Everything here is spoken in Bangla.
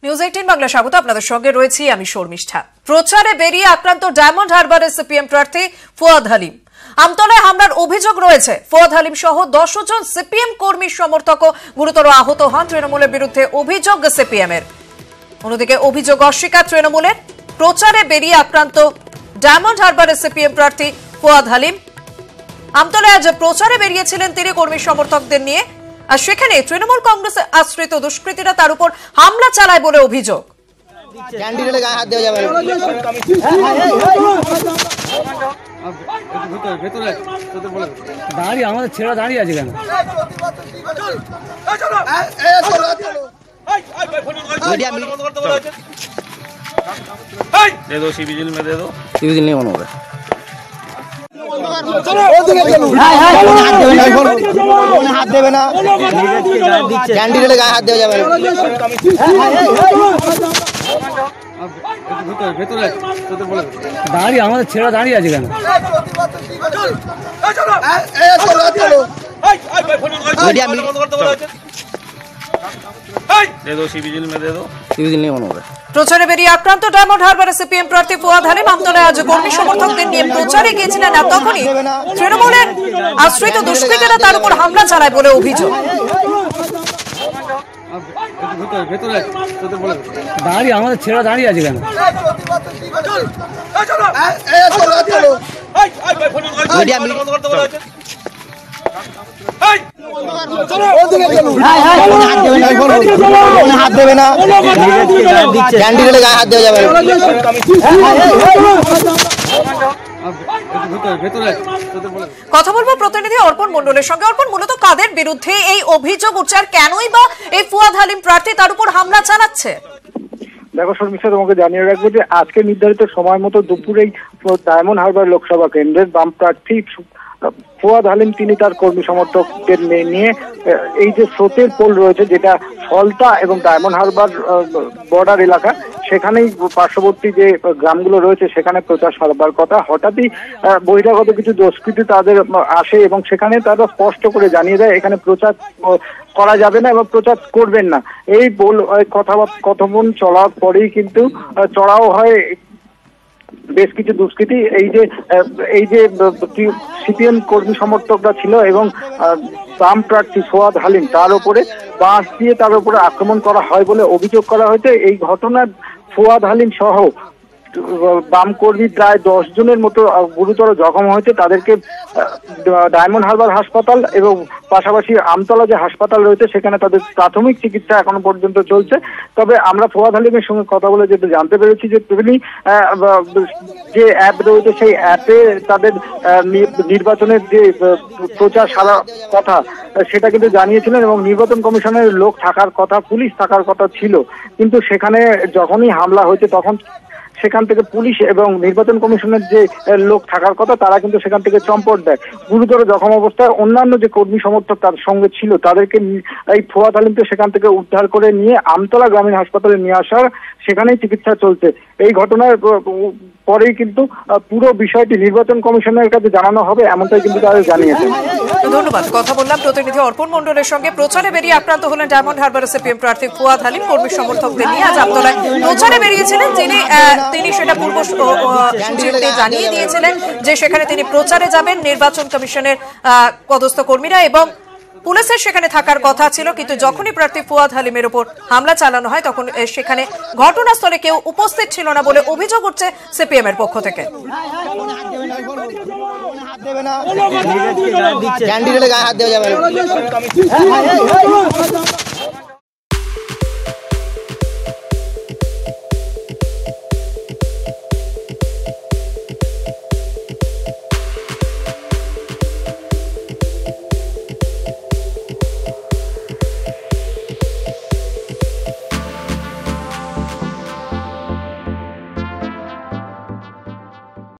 নিউজ 18 বাংলা স্বাগত আপনাদের সঙ্গে রয়েছি আমি শর্মিষ্ঠা। প্রচারে বেরিয়ে আক্রান্ত ডায়মন্ড হারবারের সিপিএম প্রার্থী ফুয়াদ হালিম। আমতলায় হামলার অভিযোগ রয়েছে। ফুয়াদ হালিম সহ 10 জন সিপিএম কর্মী সমর্থকও গুরুতর আহত হন। তৃণমূলের বিরুদ্ধে অভিযোগ সিপিএম এর। অন্যদিকে অভিযোগ অস্বীকার তৃণমূলের। প্রচারে বেরিয়ে আক্রান্ত ডায়মন্ড হারবারের সিপিএম প্রার্থী ফুয়াদ হালিম। আমতলায় আজ প্রচারে বেরিয়েছিলেন তিনি কর্মী সমর্থকদের নিয়ে। আর সেখানে তৃণমূল কংগ্রেসের আশ্রিত দুষ্কৃতীরা তার উপর হামলা চালায় বলে অভিযোগ। ক্যান্ডিডেটের গায়ে হাত দেওয়া যাবে না। দাঁড়িয়ে আমাদের ছেড়ে দাঁড়িয়ে আছে কেন? दे दो सीबीजिल में दे दो। सीबीजिल नहीं होना होगा। হাত দেবে না, ক্যান্ডিডেটের গায়ে হাত দেওয়া যাবে না। দাঁড়িয়ে আমাদের ছেড়ে দাঁড়িয়ে আছে কেন? दे दो सीबीजिल में दे दो। सीबीजिल नहीं होना होगा। প্রচারে বেরিয়ে আক্রান্ত ডায়মন্ড হারবারের সিপিএম প্রার্থী ফুয়াদ হালিম আমতলায় আজ কর্মী সমর্থকদের নিয়ে প্রচারে গিয়েছিলেন। আর তখনই তৃণমূলের আশ্রিত দুষ্কৃতীরা তার উপর হামলা চালায় বলে অভিযোগ। দাঁড়িয়ে আমাদের ছেড়ে দাঁড়িয়ে আছে কেন? হাত দেবে না, ক্যান্ডিডেটের গায়ে হাত দেওয়া যাবে না। কথা বলবো প্রতিনিধি অর্পণ মণ্ডলের সঙ্গে। অর্পণ, মূলত কাদের বিরুদ্ধে এই অভিযোগ উঠছে আর কেনই বা এই ফুয়াদ হালিম প্রার্থী তার উপর হামলা চালাচ্ছে? দেখো শর্মিষ্ঠা, তোমাকে জানিয়ে রাখবো যে আজকে নির্ধারিত সময় মতো দুপুরেই ডায়মন্ড হারবার লোকসভা কেন্দ্রের বাম প্রার্থী ফুয়াদ হালিম তিনি তার কর্মী সমর্থকদের নিয়ে এই যে স্রোতের পোল রয়েছে যেটা ফলতা এবং ডায়মন্ড হারবার বর্ডার এলাকা, সেখানেই পার্শ্ববর্তী যে গ্রামগুলো রয়েছে সেখানে প্রচার সারবার কথা। হঠাৎই বহিরাগত কিছু দুষ্কৃতী তাদের আসে এবং সেখানে তারা স্পষ্ট করে জানিয়ে দেয় এখানে প্রচার করা যাবে না এবং প্রচার করবেন না। এই কথোপকথন চলার পরেই কিন্তু চড়াও হয় বেশ কিছু দুষ্কৃতী। এই যে সিপিএম কর্মী সমর্থকরা ছিল এবং বাম প্রার্থী ফুয়াদ হালিম তার উপরে বাঁশ দিয়ে তার উপরে আক্রমণ করা হয় বলে অভিযোগ করা হয়েছে। এই ঘটনায় ফুয়াদ হালিম সহ বাম কর্মী প্রায় 10 জনের মতো গুরুতর জখম হয়েছে। তাদেরকে ডায়মন্ড হারবার হাসপাতাল এবং পাশাপাশি আমতলা যে হাসপাতাল রয়েছে সেখানে তাদের প্রাথমিক চিকিৎসা এখনো পর্যন্ত চলছে। তবে আমরা ফুয়াদ হালিমের সঙ্গে কথা বলে যেটা জানতে পেরেছি যে তিনি যে অ্যাপ রয়েছে সেই অ্যাপে তাদের নির্বাচনের যে প্রচার সারা কথা সেটা কিন্তু জানিয়েছিলেন এবং নির্বাচন কমিশনের লোক থাকার কথা, পুলিশ থাকার কথা ছিল। কিন্তু সেখানে যখনই হামলা হয়েছে তখন সেখান থেকে পুলিশ এবং নির্বাচন কমিশনের যে লোক থাকার কথা তারা কিন্তু সেখান থেকে চম্পট দেয়। গুরুতর জখম অবস্থায় অন্যান্য যে কর্মী সমর্থক তার সঙ্গে ছিল তাদেরকে এই ফুয়াদ হালিমকে সেখান থেকে উদ্ধার করে নিয়ে আমতলা গ্রামীণ হাসপাতালে নিয়ে আসার সেখানেই চিকিৎসা চলছে। এই ঘটনার পরেই কিন্তু পুরো বিষয়টি নির্বাচন কমিশনের কাছে জানানো হবে এমনটাই কিন্তু তারা জানিয়েছেন। ধন্যবাদ। কথা বললাম প্রতিনিধি অর্পণ মণ্ডলের সঙ্গে। প্রচারে বেরিয়ে আক্রান্ত হলেন ডায়মন্ড হারবারের সিপিএম প্রার্থী ফুয়াদ হালিম। কর্মী সমর্থকদের নিয়ে আজ আমতলায় প্রচারে বেরিয়েছিলেন তিনি সেটা পূর্ব সূচিতে জানিয়ে দিয়েছিলেন যে সেখানে তিনি প্রচারে যাবেন। নির্বাচন কমিশনের পদস্থ কর্মীরা এবং পুলিশের সেখানে থাকার কথা ছিল, কিন্তু যখনই প্রার্থী ফুয়াদ হালিমের উপর হামলা চালানো হয় তখন সেখানে ঘটনাস্থলে কেউ উপস্থিত ছিল না বলে অভিযোগ উঠছে সিপিএম এর পক্ষ থেকে। ক্যান্ডিডেটের গায়ে হাত দেওয়া যাবে না।